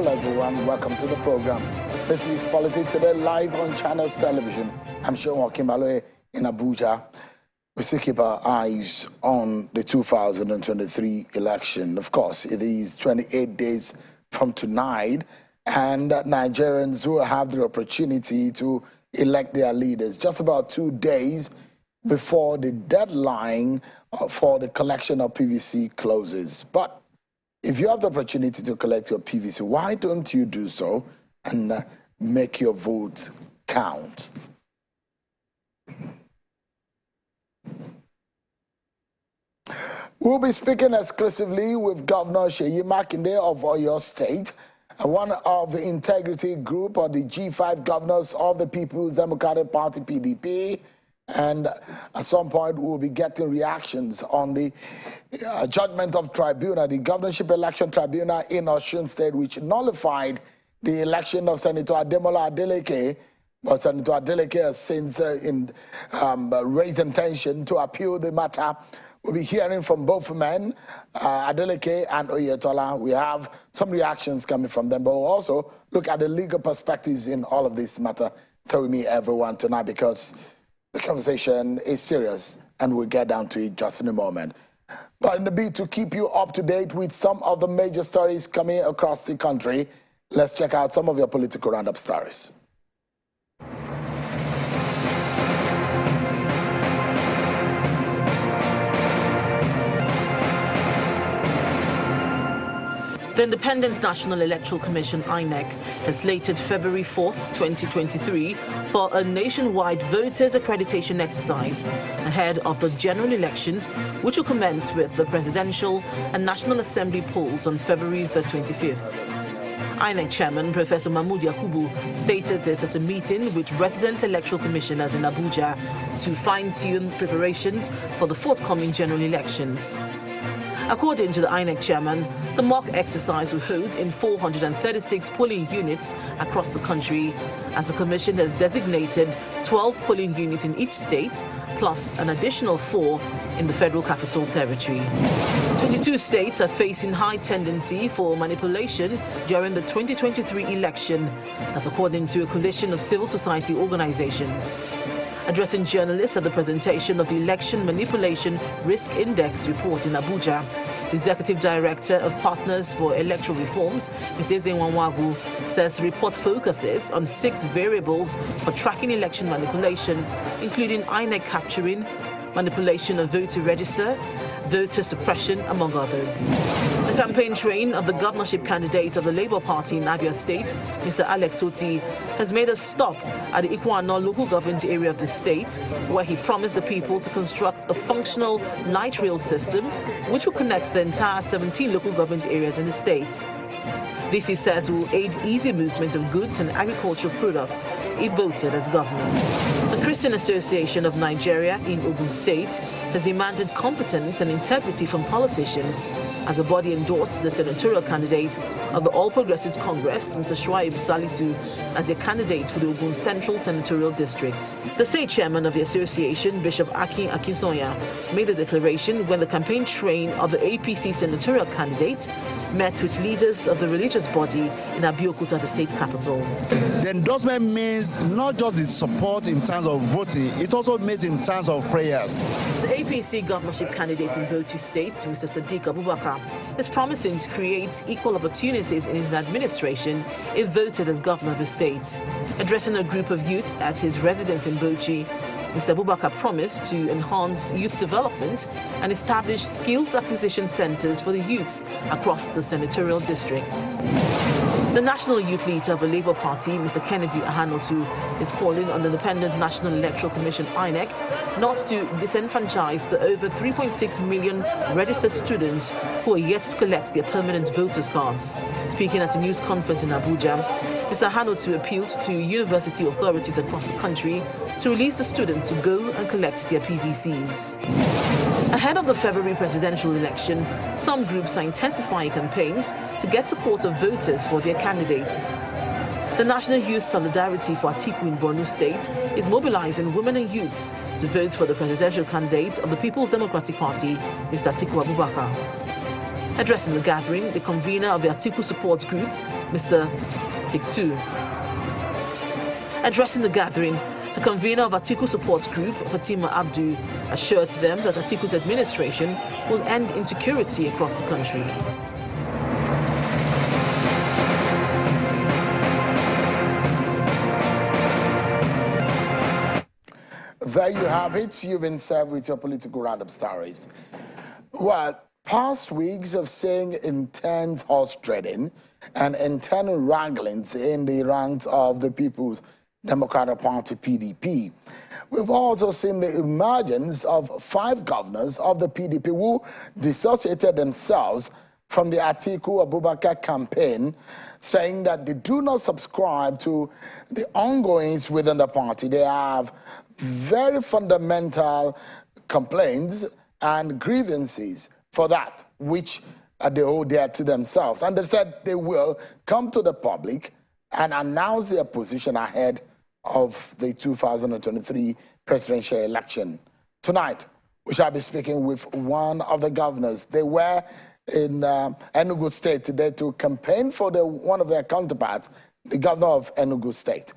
Hello everyone, welcome to the program. This is Politics Today live on Channels Television. I'm Seyi Makinde in Abuja. We still keep our eyes on the 2023 election. Of course, it is 28 days from tonight, and Nigerians will have the opportunity to elect their leaders just about 2 days before the deadline for the collection of PVC closes. But if you have the opportunity to collect your PVC, why don't you do so and make your vote count? We'll be speaking exclusively with Governor Seyi Makinde of Oyo State, one of the integrity group or the G5 governors of the People's Democratic Party, PDP. And at some point, we'll be getting reactions on the judgment of Tribunal, the Governorship Election Tribunal in Osun State, which nullified the election of Senator Adeleke. But Senator Adeleke has since raised intention to appeal the matter. We'll be hearing from both men, Adeleke and Oyetola. We have some reactions coming from them, but we'll also look at the legal perspectives in all of this matter. Stay with me, everyone, tonight, because the conversation is serious, and we'll get down to it just in a moment. But in the bid to keep you up to date with some of the major stories coming across the country, let's check out some of your political roundup stories. The Independent National Electoral Commission, INEC, has slated February 4th, 2023 for a nationwide voters' accreditation exercise ahead of the general elections, which will commence with the presidential and National Assembly polls on February the 25th. INEC Chairman Professor Mahmood Yakubu stated this at a meeting with resident electoral commissioners in Abuja to fine-tune preparations for the forthcoming general elections. According to the INEC chairman, the mock exercise will hold in 436 polling units across the country, as the commission has designated 12 polling units in each state, plus an additional 4 in the Federal Capital Territory. 22 states are facing high tendency for manipulation during the 2023 election, that's according to a coalition of civil society organizations. Addressing journalists at the presentation of the Election Manipulation Risk Index report in Abuja, the Executive Director of Partners for Electoral Reforms, Ms. Ezenwanwagu, says the report focuses on 6 variables for tracking election manipulation, including INEC capturing, manipulation of voter register, voter suppression, among others. The campaign train of the governorship candidate of the Labour Party in Abia State, Mr. Alex Oti, has made a stop at the Ikwano local government area of the state, where he promised the people to construct a functional light rail system which will connect the entire 17 local government areas in the state. This, he says, will aid easy movement of goods and agricultural products if voted as governor. The Christian Association of Nigeria in Osun State has demanded competence and integrity from politicians as the body endorsed the senatorial candidate of the All Progressives Congress, Mr. Shuaib Salisu, as a candidate for the Osun Central Senatorial District. The state chairman of the association, Bishop Akin Akinsoya, made the declaration when the campaign train of the APC senatorial candidate met with leaders of the religious body in Abeokuta, the state capital. The endorsement means not just the support in terms of voting, it also means in terms of prayers. The APC governorship candidate in Bauchi State, Mr. Sadiq Abubakar, is promising to create equal opportunities in his administration if voted as governor of the state. Addressing a group of youths at his residence in Bauchi, Mr. Abubakar promised to enhance youth development and establish skills acquisition centers for the youths across the senatorial districts. The national youth leader of the Labour Party, Mr. Kennedy Ahanotu, is calling on the Independent National Electoral Commission, INEC, not to disenfranchise the over 3.6 million registered students who are yet to collect their permanent voters' cards. Speaking at a news conference in Abuja, Mr. Ahanotu appealed to university authorities across the country to release the students to go and collect their PVCs. Ahead of the February presidential election, some groups are intensifying campaigns to get support of voters for their candidates. The National Youth Solidarity for Atiku in Borno State is mobilizing women and youths to vote for the presidential candidate of the People's Democratic Party, Mr. Atiku Abubakar. Addressing the gathering, the convener of the Atiku support group, Mr. Tiktu. Addressing the gathering, the convener of Atiku support group, Fatima Abdu, assured them that Atiku's administration will end insecurity across the country. There you have it. You've been served with your political roundup stories. Well, past weeks of seeing intense horse trading and internal wranglings in the ranks of the People's Democratic Party, PDP. We've also seen the emergence of 5 governors of the PDP who dissociated themselves from the Atiku Abubakar campaign, saying that they do not subscribe to the ongoings within the party. They have very fundamental complaints and grievances for that, which they hold dear to themselves. And they've said they will come to the public and announce their position ahead of the 2023 presidential election. Tonight, we shall be speaking with one of the governors. They were in Enugu State today to campaign for one of their counterparts, the governor of Enugu State.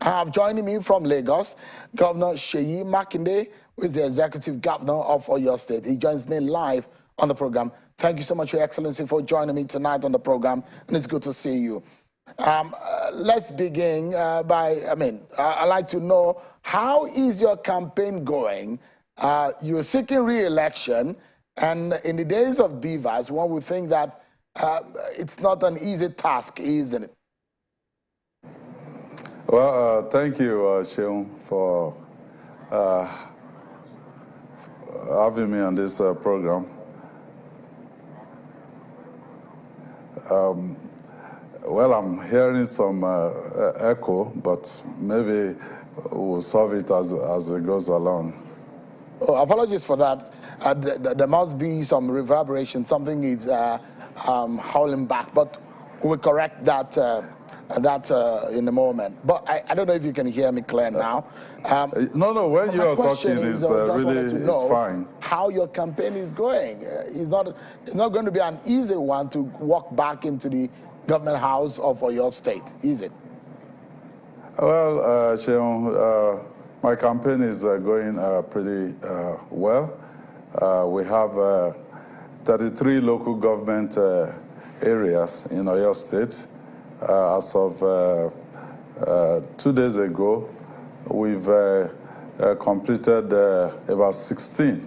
I have joining me from Lagos, Governor Seyi Makinde, who is the executive governor of Oyo State. He joins me live on the program. Thank you so much, Your Excellency, for joining me tonight on the program, and it's good to see you. Let's begin I'd like to know, how is your campaign going? You're seeking re-election, and in the days of beavers, one would think that it's not an easy task, isn't it? Well, thank you, Seun, for having me on this program. Well, I'm hearing some echo, but maybe we'll solve it as it goes along. Oh, apologies for that. There must be some reverberation. Something is howling back, but we'll correct that in a moment. But I don't know if you can hear me clear now. No, when you are talking is really is fine. How your campaign is going? It's not going to be an easy one to walk back into the government house of your state, is it? Well, Seun, my campaign is going pretty well. We have 33 local government areas in Oyo State. As of 2 days ago, we've completed about 16,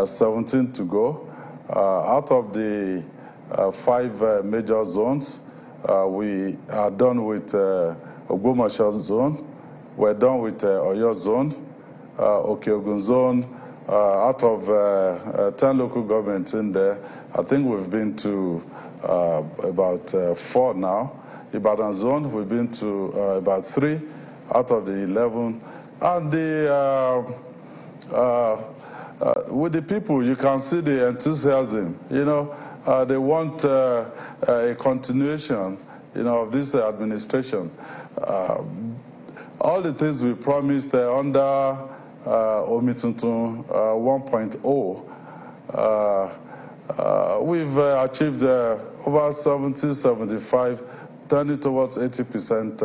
17 to go. Out of the 5 major zones, we are done with Ogbomoso zone. We're done with Oyo zone, Okeogun zone. Out of 10 local governments in there, I think we've been to about 4 now. Ibadan zone, we've been to about 3 out of the 11. And with the people, you can see the enthusiasm. You know, they want a continuation, of this administration. All the things we promised under Omituntun 1.0, we've achieved over 70, 75, turning towards 80%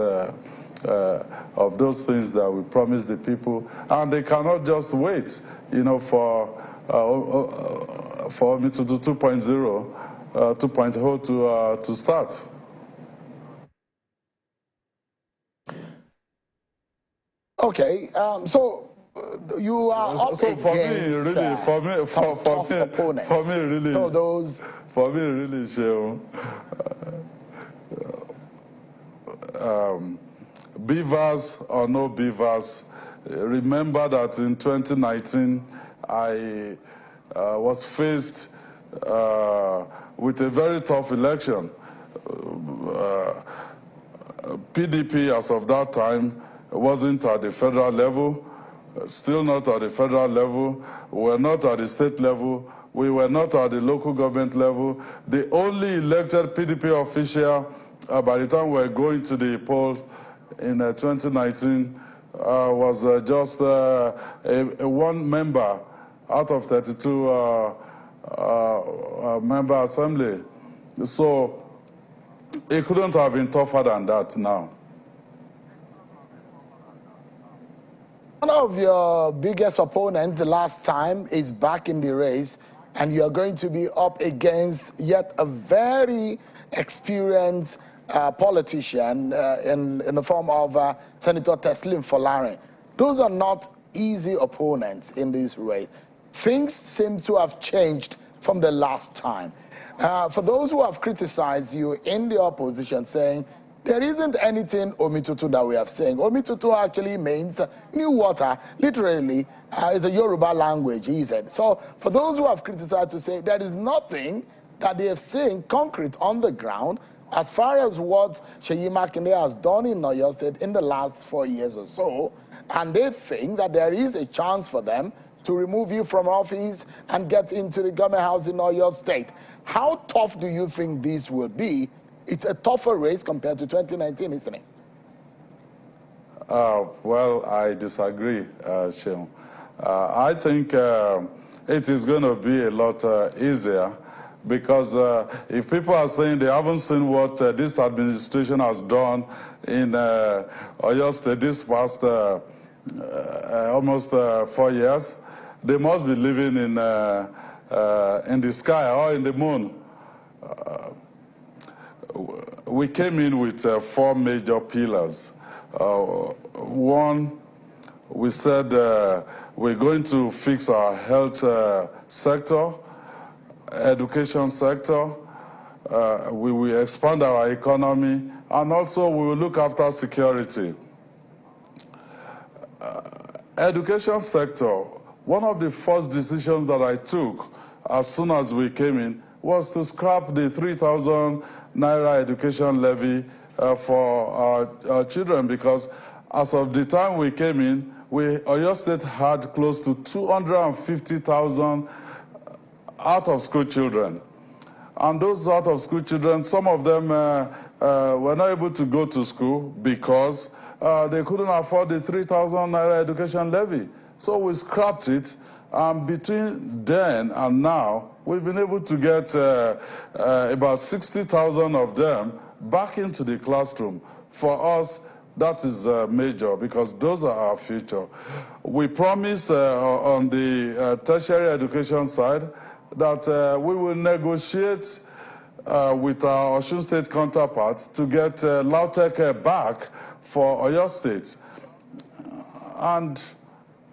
of those things that we promised the people, and they cannot just wait, for Omituntun 2.0 to start. Okay, so you are up so for me, against really, for me, Seun, beavers or no beavers, remember that in 2019, I was faced with a very tough election. PDP, as of that time, wasn't at the federal level, still not at the federal level, we were not at the state level, we were not at the local government level. The only elected PDP official by the time we were going to the polls in 2019 was just a 1 member out of 32 member assembly. So It couldn't have been tougher than that now. One of your biggest opponents the last time is back in the race, and you're going to be up against yet a very experienced politician in the form of Senator Teslim Folarin. Those are not easy opponents in this race. Things seem to have changed from the last time. For those who have criticized you in the opposition, saying there isn't anything Omitutu that we have saying. Omitutu actually means new water, literally, is a Yoruba language, he said. So for those who have criticized to say there is nothing that they have seen concrete on the ground as far as what Seyi Makinde has done in Oyo State in the last 4 years or so, and they think that there is a chance for them to remove you from office and get into the government house in Oyo State. How tough do you think this will be? It's a tougher race compared to 2019, isn't it? Well, I disagree, Sheon. I think it is going to be a lot easier because if people are saying they haven't seen what this administration has done in Oyo State this past almost 4 years, they must be living in the sky or in the moon. We came in with 4 major pillars. One, we said we're going to fix our health sector, education sector, we will expand our economy, and also we will look after security. Education sector, one of the first decisions that I took as soon as we came in was to scrap the 3,000 Naira education levy for our children, because as of the time we came in, Oyo State had close to 250,000 out-of-school children. And those out-of-school children, some of them were not able to go to school because they couldn't afford the 3,000 Naira education levy. So we scrapped it. Between then and now, we've been able to get about 60,000 of them back into the classroom. For us, that is major because those are our future. We promise on the tertiary education side that we will negotiate with our Osun State counterparts to get LAUTECH back for Oyo State. And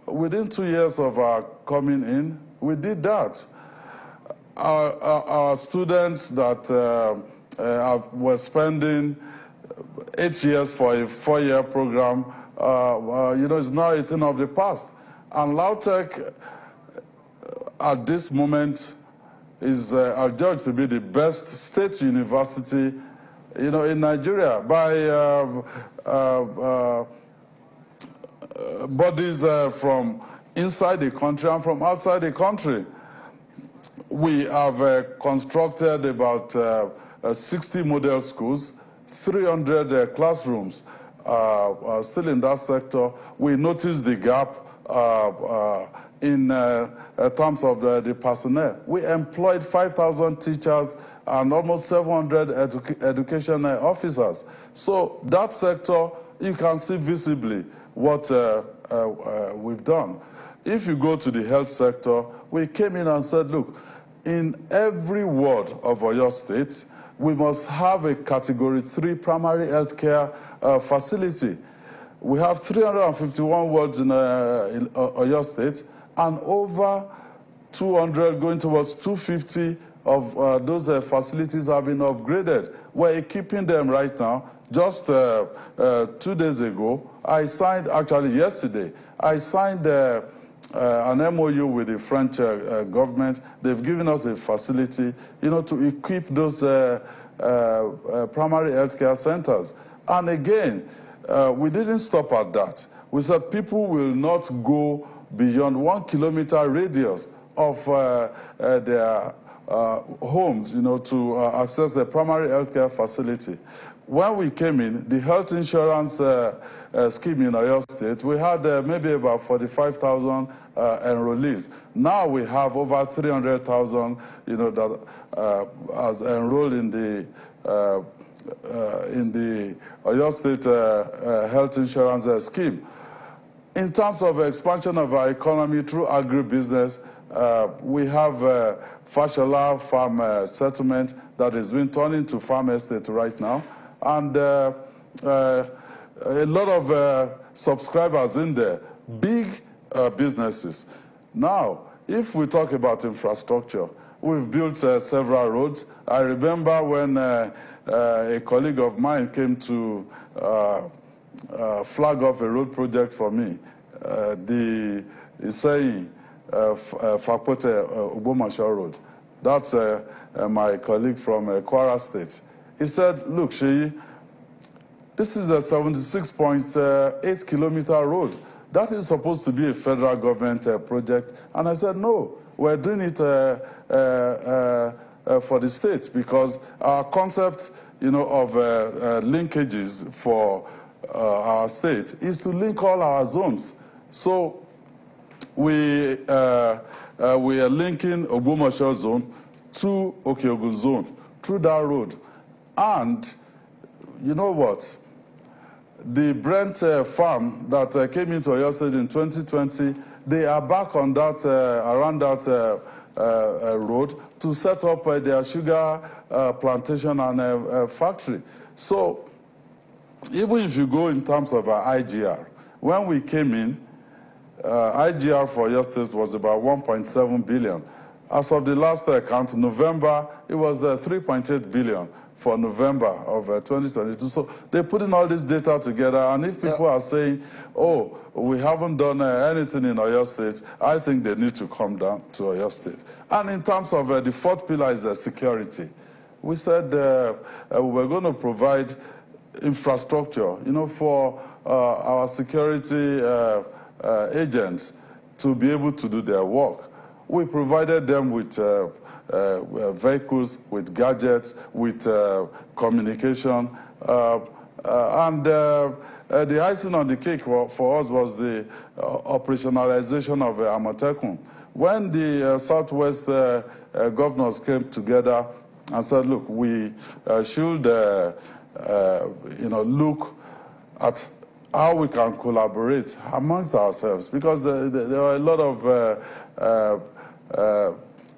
within 2 years of our coming in, we did that. Our students that were spending 8 years for a 4-year program, is now a thing of the past. And LAUTECH, at this moment, is adjudged to be the best state university, in Nigeria by bodies from inside the country and from outside the country. We have constructed about 60 model schools, 300 classrooms still in that sector. We noticed the gap in terms of the personnel. We employed 5,000 teachers and almost 700 education officers. So that sector, you can see visibly what we've done. If you go to the health sector, we came in and said, look, in every ward of Oyo State, we must have a Category 3 primary health care facility. We have 351 wards in Oyo State, and over 200, going towards 250 of those facilities have been upgraded. We're equipping them right now. Just 2 days ago, I signed, actually yesterday, I signed an MOU with the French government. They've given us a facility, to equip those primary healthcare centers. And again, we didn't stop at that. We said people will not go beyond 1 kilometer radius of their homes, to access a primary healthcare facility. When we came in, the health insurance scheme in Oyo State, we had maybe about 45,000 enrollees. Now we have over 300,000, that has enrolled in the in the Oyo State health insurance scheme. In terms of expansion of our economy through agribusiness, we have Fashola Farm Settlement that is being turned into farm estate right now, and a lot of subscribers in there, big businesses. Now, if we talk about infrastructure, we've built several roads. I remember when a colleague of mine came to flag off a road project for me, the Seyi Makinde Road. That's my colleague from Kwara State. He said, look, Seyi, this is a 76.8 kilometer road. That is supposed to be a federal government project. And I said, no, we're doing it for the states, because our concept, of linkages for our state is to link all our zones. So we are linking Ogbomoso zone to Okeogun zone through that road. And you know what? The Brent farm that came into Oyo State in 2020, they are back on that, around that road to set up their sugar plantation and factory. So even if you go in terms of IGR, when we came in, IGR for Oyo State was about 1.7 billion. As of the last count, November, it was 3.8 billion for November of 2022. So they're putting all this data together, and if people are saying, oh, we haven't done anything in Oyo State, I think they need to come down to Oyo State. And in terms of the fourth pillar is security. We said we're going to provide infrastructure, for our security agents to be able to do their work. We provided them with vehicles, with gadgets, with communication. And the icing on the cake for us was the operationalization of Amotekun. When the Southwest governors came together and said, look, we should look at how we can collaborate amongst ourselves, because there are a lot of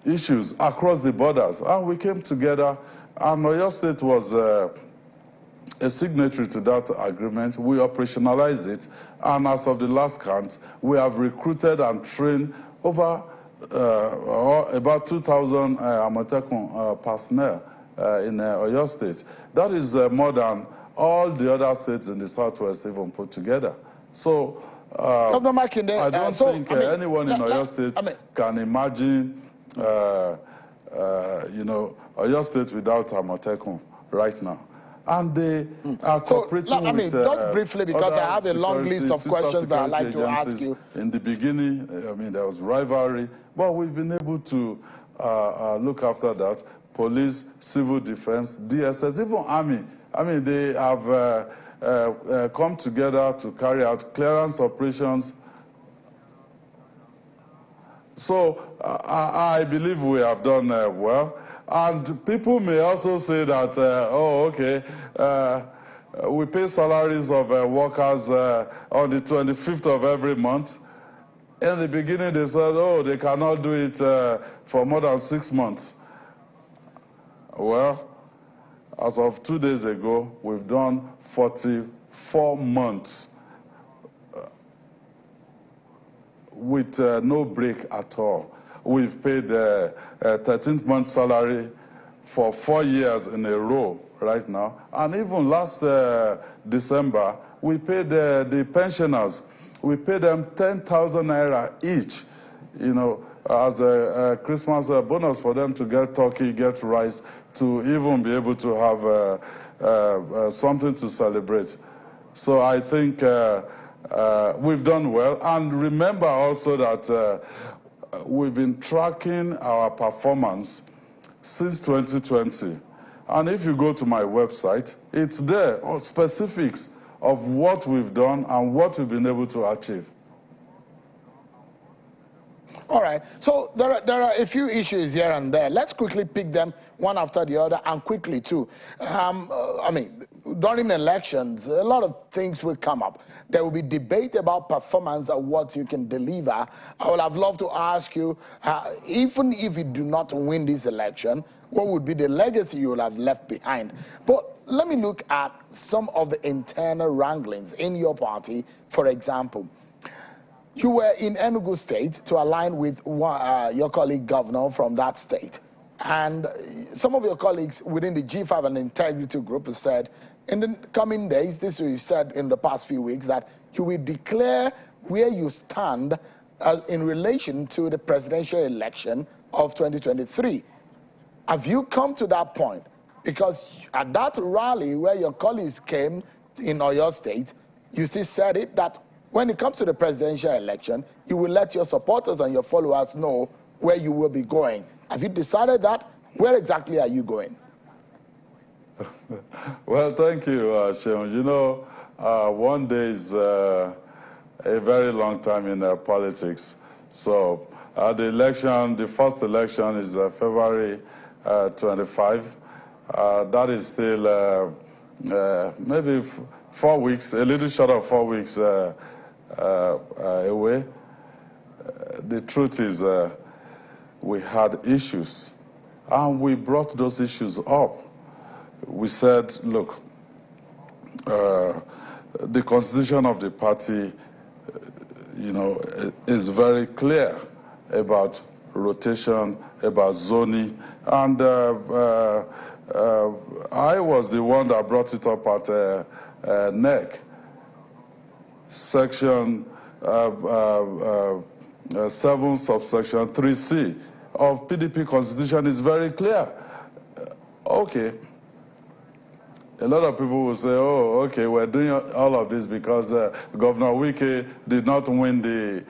issues across the borders, and we came together, and Oyo State was a signatory to that agreement. We operationalized it, and as of the last count, we have recruited and trained over about 2,000 Amotekun personnel in Oyo State. That is more than all the other states in the Southwest even put together. So Governor Makinde, I don't think anyone in Oyo State can imagine, Oyo State without Amotekun right now. And they are cooperating with just briefly, because I have a long list of questions that I'd like to ask you. In the beginning, there was rivalry, but we've been able to look after that. Police, civil defense, DSS, even army. They have come together to carry out clearance operations. So I believe we have done well. And people may also say that, we pay salaries of workers on the 25th of every month. In the beginning, they said, they cannot do it for more than 6 months. Well, as of 2 days ago, we've done 44 months with no break at all. We've paid 13th month salary for 4 years in a row right now. And even last December, we paid the pensioners, we paid them 10,000 naira each, as a Christmas bonus for them to get turkey, get rice, to even be able to have something to celebrate. So I think we've done well. And remember also that we've been tracking our performance since 2020. And if you go to my website, it's there, specifics of what we've done and what we've been able to achieve. All right. So there are a few issues here and there. Let's quickly pick them one after the other, and quickly too. I mean, during elections, a lot of things will come up. There will be debate about performance and what you can deliver. I would have loved to ask you, even if you do not win this election, what would be the legacy you will have left behind? But let me look at some of the internal wranglings in your party, for example. You were in Enugu State to align with your colleague governor from that state. And some of your colleagues within the G5 and Integrity Group have said, in the coming days, this you said in the past few weeks, that you will declare where you stand in relation to the presidential election of 2023. Have you come to that point? Because at that rally where your colleagues came in Oyo State, you still said it, that when it comes to the presidential election, you will let your supporters and your followers know where you will be going. Have you decided that? Where exactly are you going? Well, thank you, Sheon. You know, one day is a very long time in politics. So the election, the first election is February 25. That is still maybe 4 weeks, a little short of 4 weeks away. The truth is we had issues, and we brought those issues up. We said, look, the constitution of the party, you know, is very clear about rotation, about zoning, and I was the one that brought it up at NEC. Section 7, subsection 3C of PDP constitution is very clear. Okay. A lot of people will say, oh, okay, we're doing all of this because Governor Wike did not win the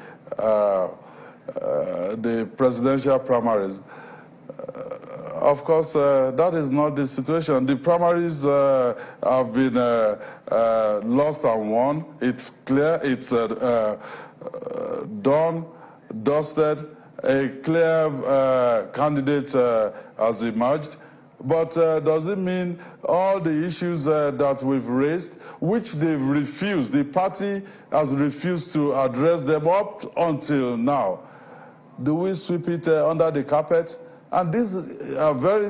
presidential primaries. Of course, that is not the situation. The primaries have been lost and won. It's clear, it's done, dusted. A clear candidate has emerged. But does it mean all the issues that we've raised, which they've refused, the party has refused to address them up until now, do we sweep it under the carpet? And these are very,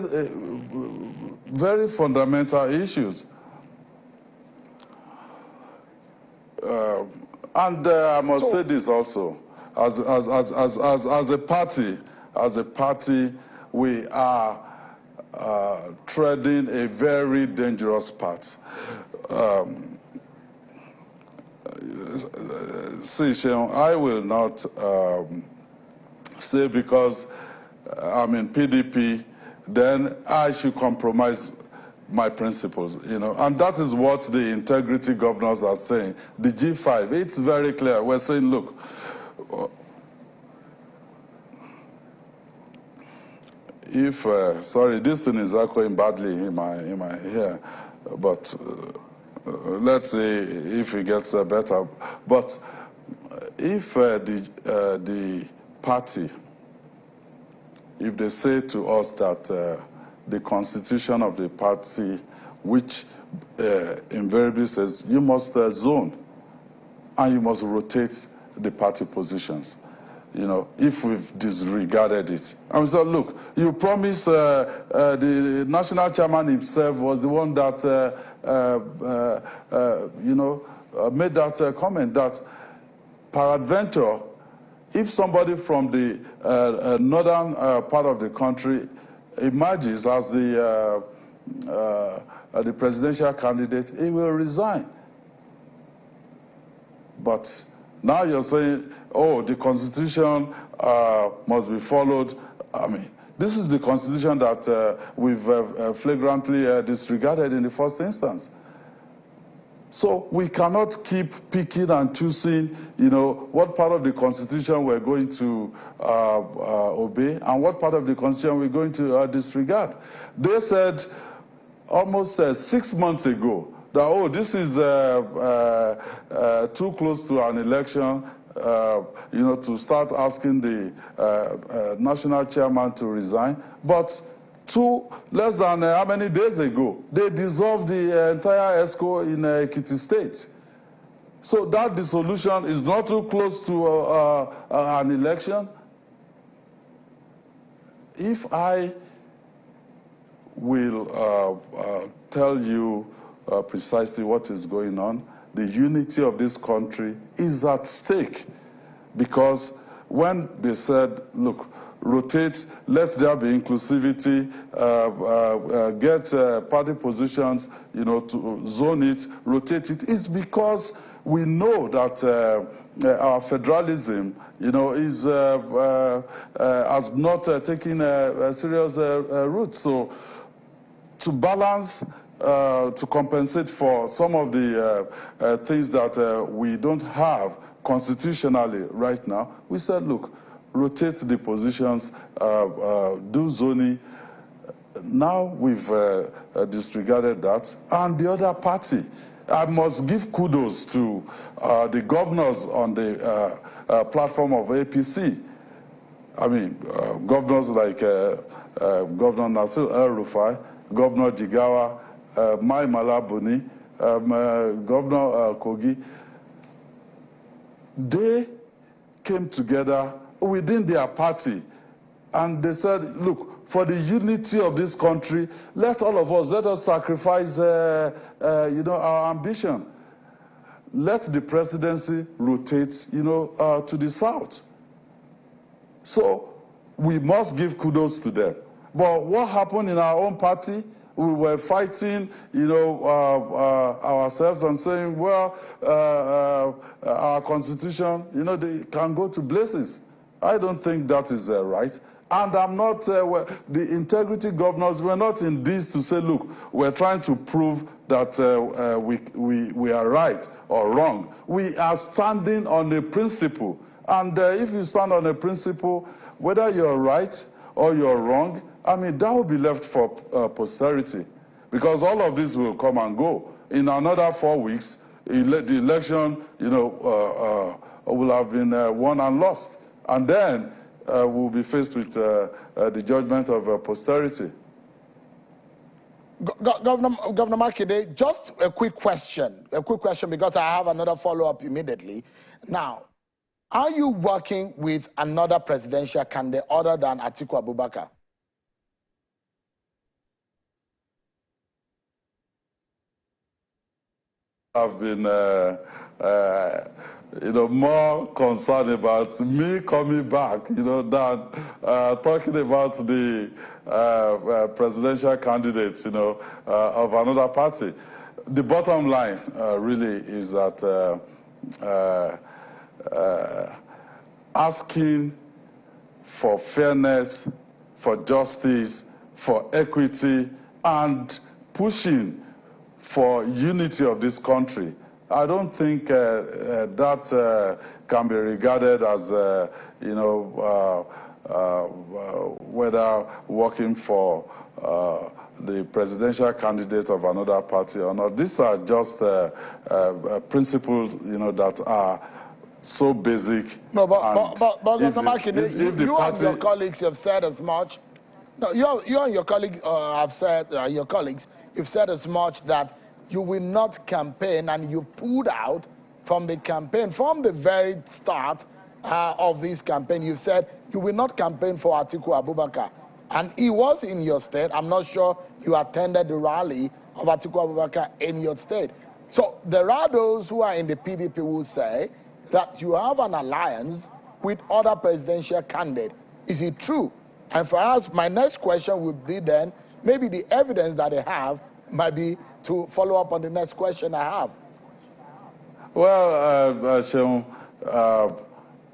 very fundamental issues. And I must say this also, as a party, we are treading a very dangerous path. See, Sheon, I will not say because I'm in PDP, then I should compromise my principles, you know. And that is what the integrity governors are saying. The G5, it's very clear. We're saying, look, if sorry, this thing is echoing badly in my ear, but let's see if it gets better. But if the party, if they say to us that the constitution of the party, which invariably says you must zone and you must rotate the party positions, you know, if we've disregarded it. And we said, look, you promised the national chairman himself was the one that, you know, made that comment that peradventure, if somebody from the northern part of the country emerges as the presidential candidate, he will resign. But now you're saying, oh, the constitution must be followed. I mean, this is the constitution that we've flagrantly disregarded in the first instance. So we cannot keep picking and choosing, you know, what part of the constitution we're going to obey and what part of the constitution we're going to disregard. They said almost 6 months ago that, oh, this is too close to an election, to start asking the national chairman to resign. But less than how many days ago, they dissolved the entire ESCO in Ekiti State. So that dissolution is not too close to an election. If I will tell you precisely what is going on, the unity of this country is at stake, because when they said, look, rotate, let there be inclusivity, get party positions, to zone it, rotate it, it's because we know that our federalism, is has not taken a serious root. So to balance, to compensate for some of the things that we don't have constitutionally right now, we said, look, rotate the positions, do zoning. Now we've disregarded that. And the other party, I must give kudos to the governors on the platform of APC. I mean, governors like Governor Nasir El-Rufai, Governor Jigawa, Mai Malabuni, Governor Kogi. They came together within their party and they said, look, for the unity of this country, let us sacrifice our ambition. Let the presidency rotate to the south. So we must give kudos to them. But what happened in our own party? We were fighting, ourselves and saying, well, our constitution, they can go to blazes. I don't think that is right. And I'm not, the integrity governors, we're not in this to say, look, we're trying to prove that we are right or wrong. We are standing on a principle. And if you stand on a principle, whether you're right or you're wrong, I mean, that will be left for posterity, because all of this will come and go. In another 4 weeks, the election, will have been won and lost. And then we'll be faced with the judgment of posterity. Governor Makinde, just a quick question, because I have another follow-up immediately. Now, are you working with another presidential candidate other than Atiku Abubakar? I've been, more concerned about me coming back, than talking about the presidential candidates, of another party. The bottom line really is that asking for fairness, for justice, for equity, and pushing for unity of this country, I don't think that can be regarded as, whether working for the presidential candidate of another party or not. These are just principles, that are so basic. No, but Dr. Makinde, you and your colleagues have said as much. No, you and your colleagues have said, you've said as much that you will not campaign, and you've pulled out from the campaign from the very start of this campaign. You've said you will not campaign for Atiku Abubakar, and he was in your state. I'm not sure you attended the rally of Atiku Abubakar in your state. So there are those who are in the PDP who say that you have an alliance with other presidential candidates. Is it true? And for us, my next question would be then, maybe the evidence that they have might be to follow up on the next question I have. Well, Seun,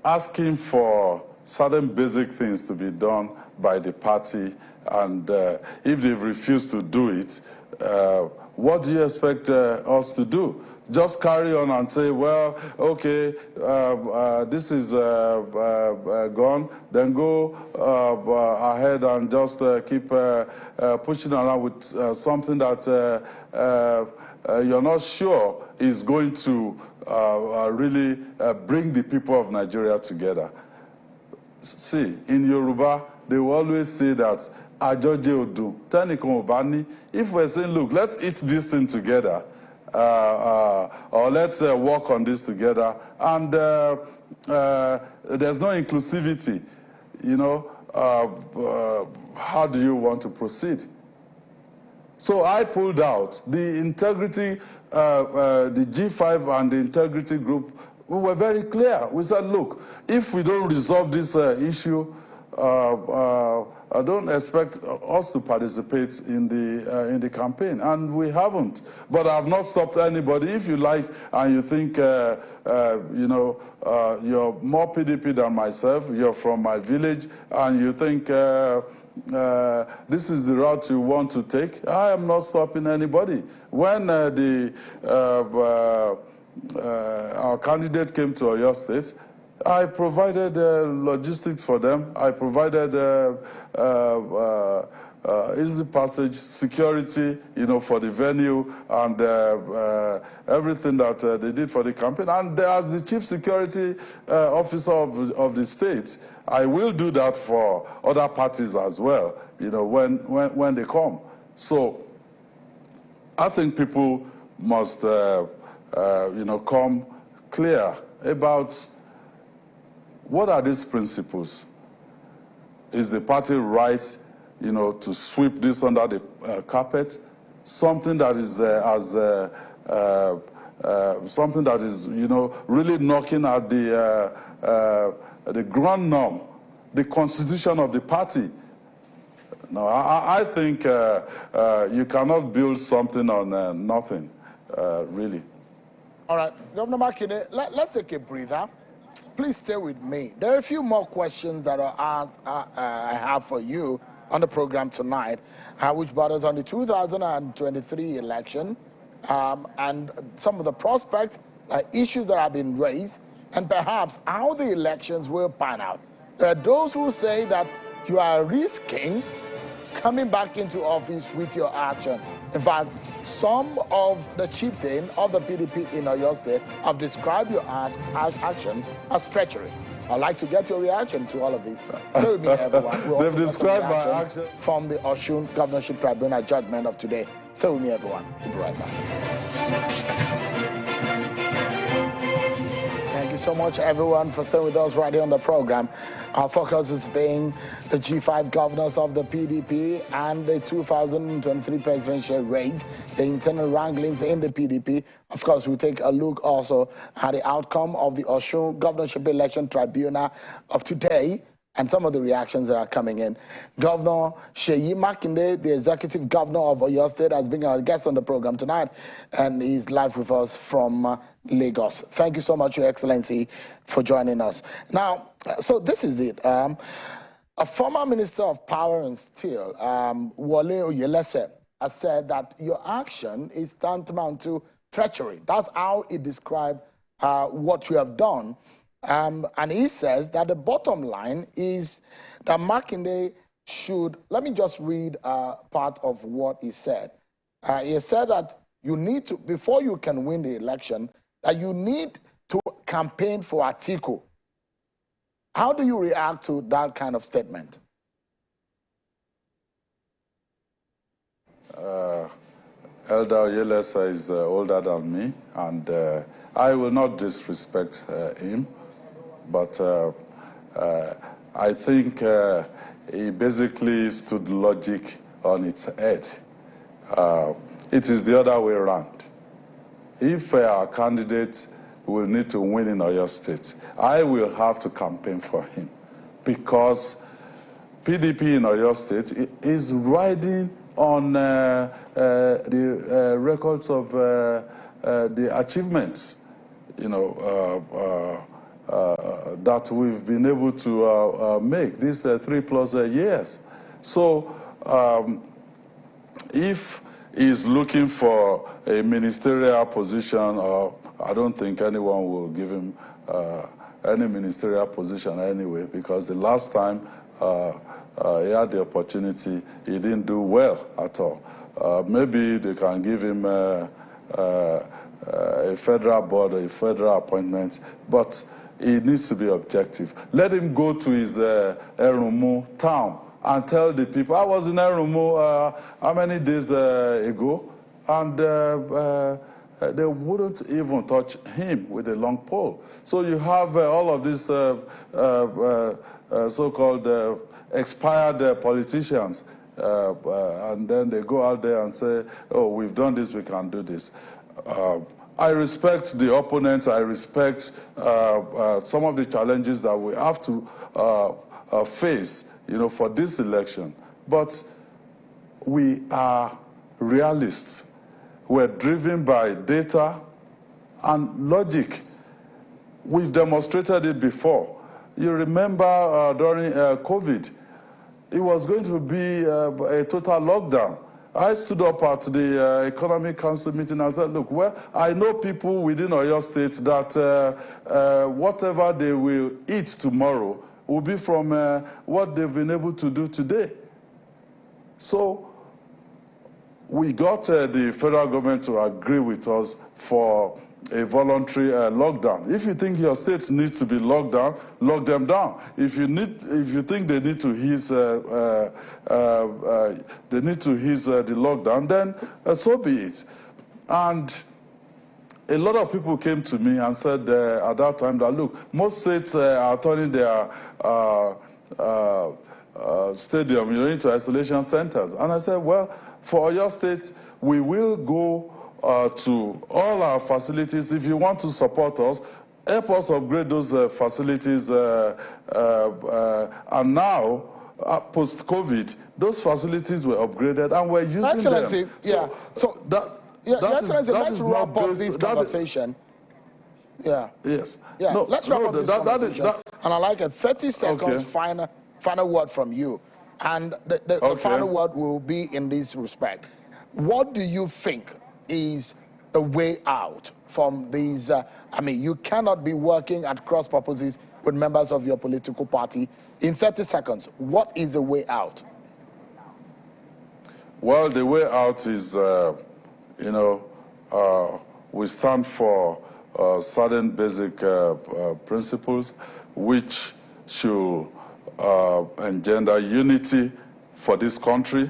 asking for certain basic things to be done by the party And if they've refused to do it, what do you expect us to do? Just carry on and say, well, okay, this is gone, then go ahead and just keep pushing around with something that you're not sure is going to really bring the people of Nigeria together. See, in Yoruba, they will always say that, if we're saying, look, let's eat this thing together, or let's work on this together, and there's no inclusivity, you know, how do you want to proceed? So I pulled out. The integrity, the G5 and the integrity group, we were very clear. We said, look, if we don't resolve this issue, I don't expect us to participate in the campaign, and we haven't. But I've not stopped anybody. If you like, and you think, you know, you're more PDP than myself, you're from my village, and you think this is the route you want to take, I am not stopping anybody. When our candidate came to Oyo State, I provided logistics for them. I provided easy passage, security, you know, for the venue, and everything that they did for the campaign. And as the chief security officer of the state, I will do that for other parties as well, you know, when they come. So I think people must, you know, come clear about what are these principles. Is the party right, you know, to sweep this under the carpet? Something that is something that is, you know, really knocking at the ground norm, the constitution of the party. No, I think you cannot build something on nothing, really. All right, Governor Makinde, let's take a breather. Please stay with me. There are a few more questions that I have for you on the program tonight, which borders on the 2023 election and some of the prospects, issues that have been raised, and perhaps how the elections will pan out. There are those who say that you are risking coming back into office with your action. In fact, some of the chieftain of the PDP in Oyo State have described your action as treachery. I'd like to get your reaction to all of this. Tell me, everyone. They've described my action from the Osun Governorship Tribunal judgment of today. Stay with me, everyone. We'll be right back. Thank you so much, everyone, for staying with us right here on the program. Our focus is being the G5 governors of the PDP and the 2023 presidential race, the internal wranglings in the PDP. Of course, we'll take a look also at the outcome of the Osun Governorship Election Tribunal of today and some of the reactions that are coming in. Governor Seyi Makinde, the executive governor of Oyo State, has been our guest on the program tonight, and he's live with us from Lagos. Thank you so much, Your Excellency, for joining us. Now, so this is it. A former Minister of Power and Steel, Wole Oyelese, has said that your action is tantamount to treachery. That's how he described what you have done. And he says that the bottom line is that Makinde should, let me just read part of what he said. He said that you need to, before you can win the election, that you need to campaign for Atiku. How do you react to that kind of statement? Elder Oyelese is older than me, and I will not disrespect him. But I think he basically stood logic on its head. It is the other way around. If our candidate will need to win in Oyo State, I will have to campaign for him, because PDP in Oyo State is riding on the records of the achievements, you know, that we've been able to make these 3+ years. So if he's looking for a ministerial position, or I don't think anyone will give him any ministerial position anyway, because the last time he had the opportunity, he didn't do well at all. Maybe they can give him a federal board or a federal appointment, but he needs to be objective. Let him go to his Erumu town and tell the people. I was in Erumu how many days ago, and they wouldn't even touch him with a long pole. So you have all of these so-called expired politicians, and then they go out there and say, oh, we've done this, we can do this. I respect the opponents. I respect some of the challenges that we have to face, for this election. But we are realists. We're driven by data and logic. We've demonstrated it before. You remember during COVID, it was going to be a total lockdown. I stood up at the Economic Council meeting and said, look, well, I know people within Oyo State that whatever they will eat tomorrow will be from what they've been able to do today. So we got the federal government to agree with us for a voluntary lockdown. If you think your states needs to be locked down, lock them down. If you think they need to ease the lockdown, then so be it. And a lot of people came to me and said at that time that, look, most states are turning their stadium into isolation centers. And I said, well, for your state, we will go to all our facilities. If you want to support us, help us upgrade those facilities. And now, post-COVID, those facilities were upgraded and we're using Excellency, them. Excellency, let's wrap up this conversation. Yes. Yeah. Let's wrap up this conversation. And I'd like a 30 seconds final word from you. And the final word will be in this respect. What do you think is a way out from these? You cannot be working at cross purposes with members of your political party. In 30 seconds, what is the way out? Well, the way out is, we stand for certain basic principles which should engender unity for this country.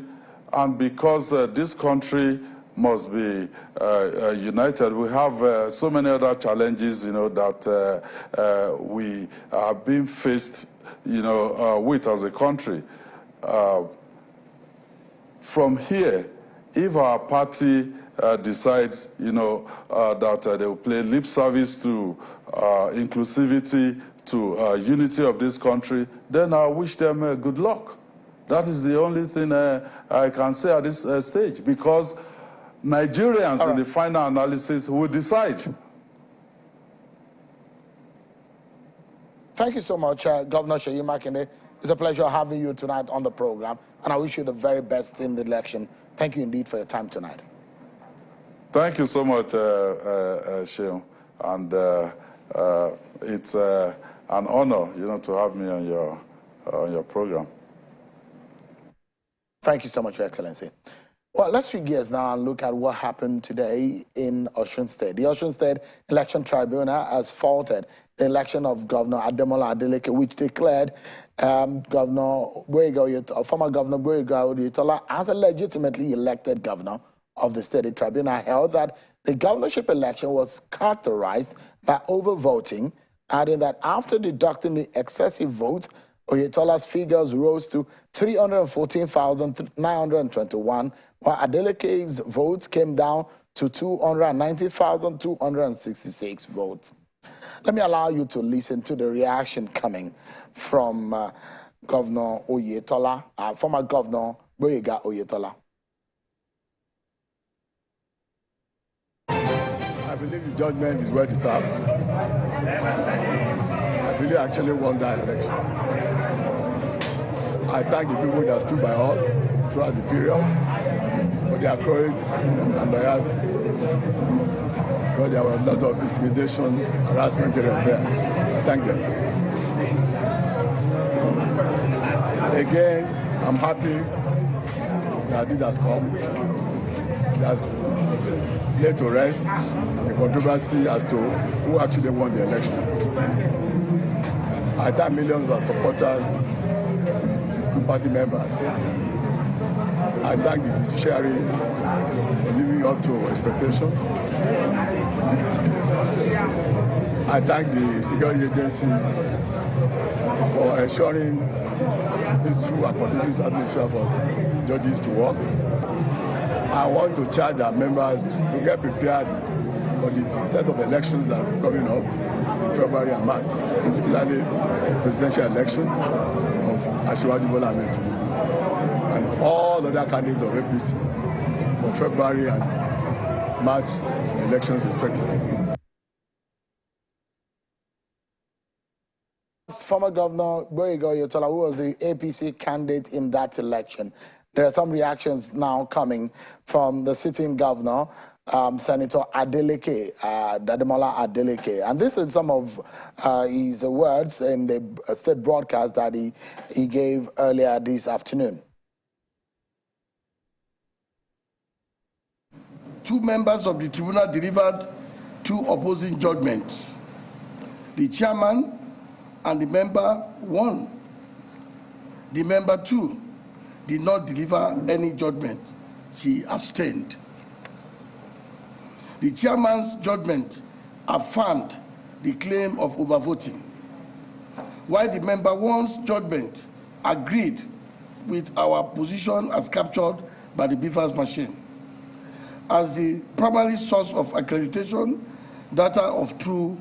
And because this country must be united, we have so many other challenges, that we are being faced, with as a country. From here, if our party decides, that they will play lip service to inclusivity, to unity of this country, then I wish them good luck. That is the only thing I can say at this stage, because Nigerians in the final analysis will decide. Thank you so much, Governor Seyi Makinde. It's a pleasure having you tonight on the program, and I wish you the very best in the election. Thank you indeed for your time tonight. Thank you so much, Sheil, and it's an honor, to have me on your program. Thank you so much, Your Excellency. Well, let's switch gears now and look at what happened today in Osun State. The Osun State Election Tribunal has faulted the election of Governor Adeleke, which declared former Governor Boyega Oyetola as a legitimately elected governor of the state. The tribunal held that the governorship election was characterized by overvoting, adding that after deducting the excessive votes, Oyetola's figures rose to 314,921, while Adeleke's votes came down to 290,266 votes. Let me allow you to listen to the reaction coming from Governor Oyetola, former Governor Boyega Oyetola. I believe the judgment is well deserved. I really actually won that election. I thank the people that stood by us throughout the period for their courage and loyalty. Because there was a lot of intimidation, harassment here and there. I thank them. Again, I'm happy that this has come. It has led to rest the controversy as to who actually won the election. I thank millions of supporters and party members. I thank the judiciary for living up to expectation. I thank the security agencies for ensuring peaceful and conducive atmosphere for judges to work. I want to charge our members to get prepared for the set of elections that are coming up in February and March, particularly the presidential election of Asiwaju Bola Ahmed Tinubu and all other candidates of APC for February and March elections respectively. Former Governor Gboyega Oyetola, who was the APC candidate in that election. There are some reactions now coming from the sitting governor, Senator Adeleke, Dademola Adeleke. And this is some of his words in the state broadcast that he gave earlier this afternoon. Two members of the tribunal delivered two opposing judgments. The chairman and the member 1. The member 2 did not deliver any judgment. She abstained. The chairman's judgment affirmed the claim of overvoting, while the member 1's judgment agreed with our position as captured by the beavers machine. As the primary source of accreditation, data of true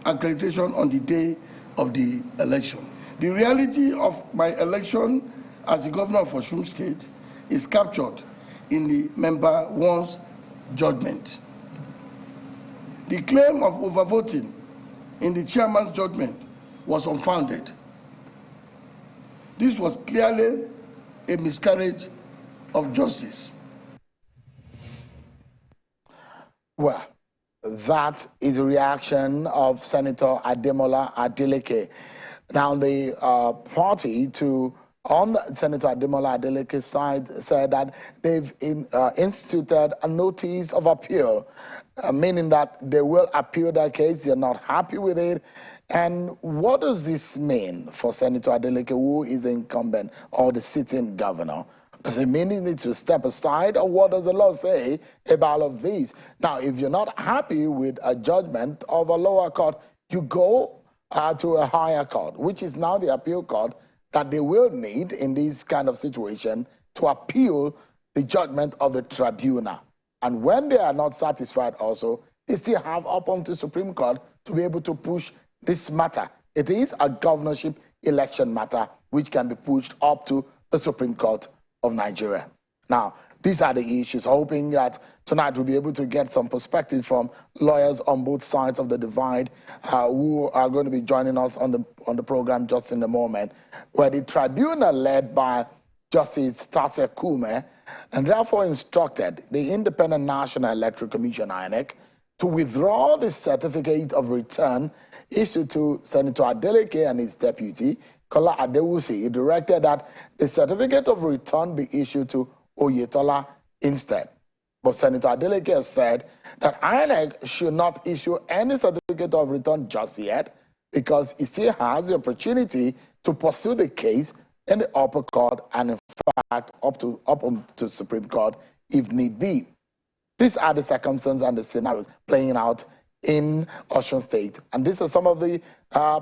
accreditation on the day of the election. The reality of my election as the governor of Osun State is captured in the member 1's judgment. The claim of overvoting in the chairman's judgment was unfounded. This was clearly a miscarriage of justice. Well, that is a reaction of Senator Dademola Adeleke. Now, the party on Senator Dademola Adeleke's side said that they've instituted a notice of appeal, meaning that they will appeal their case. They're not happy with it. And what does this mean for Senator Adeleke, who is the incumbent or the sitting governor? Does it mean he needs to step aside, or what does the law say about all of these? Now, if you're not happy with a judgment of a lower court, you go to a higher court, which is now the appeal court that they will need in this kind of situation to appeal the judgment of the tribunal. And when they are not satisfied also, they still have up until Supreme Court to be able to push this matter. It is a governorship election matter which can be pushed up to the Supreme Court of Nigeria. Now, these are the issues, hoping that tonight we'll be able to get some perspective from lawyers on both sides of the divide who are going to be joining us on the program just in a moment, where the tribunal led by Justice Tase Kume and therefore instructed the Independent National Electoral Commission, INEC, to withdraw the certificate of return issued to Senator Adeleke and his deputy, Kola Adewusi. He directed that the certificate of return be issued to Oyetola instead. But Senator Adeleke has said that INEC should not issue any certificate of return just yet because it still has the opportunity to pursue the case in the upper court and in fact up to Supreme Court if need be. These are the circumstances and the scenarios playing out in Osun State. And these are some of the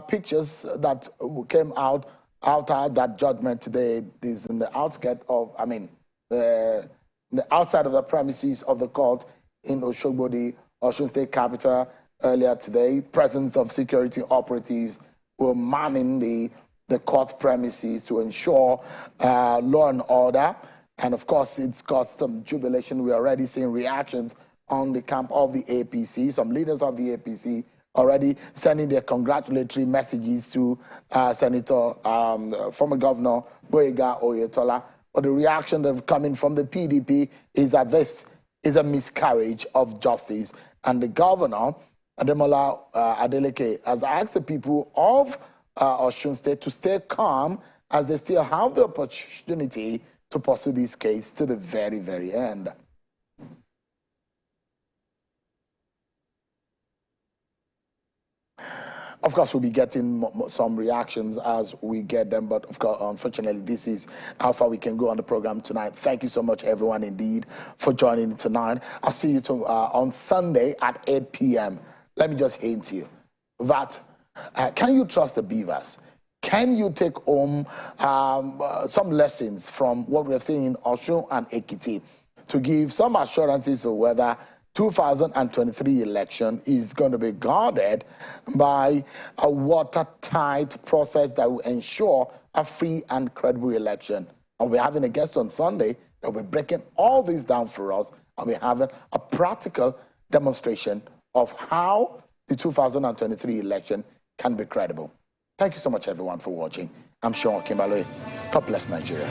pictures that came out of that judgment today. This is in the outskirts of, the outside of the premises of the court in Osogbo, the Osun State capital, earlier today. Presence of security operatives were manning the court premises to ensure law and order. And of course, it's caused some jubilation. We're already seeing reactions on the camp of the APC. Some leaders of the APC already sending their congratulatory messages to Senator, former Governor Gboyega Oyetola but the reaction that coming from the PDP is that this is a miscarriage of justice. And the governor, Adeleke, has asked the people of Osun State to stay calm as they still have the opportunity to pursue this case to the very, very end. Of course, we'll be getting some reactions as we get them, but of course, unfortunately, this is how far we can go on the program tonight. Thank you so much, everyone, indeed, for joining tonight. I'll see you on Sunday at 8 p.m. Let me just hint you that can you trust the beavers? Can you take home some lessons from what we have seen in Osun and Ekiti to give some assurances of whether 2023 election is going to be guarded by a watertight process that will ensure a free and credible election? And we're having a guest on Sunday that will be breaking all this down for us, and we're having a practical demonstration of how the 2023 election can be credible. Thank you so much, everyone, for watching. I'm Sean Kimberley. God bless Nigeria.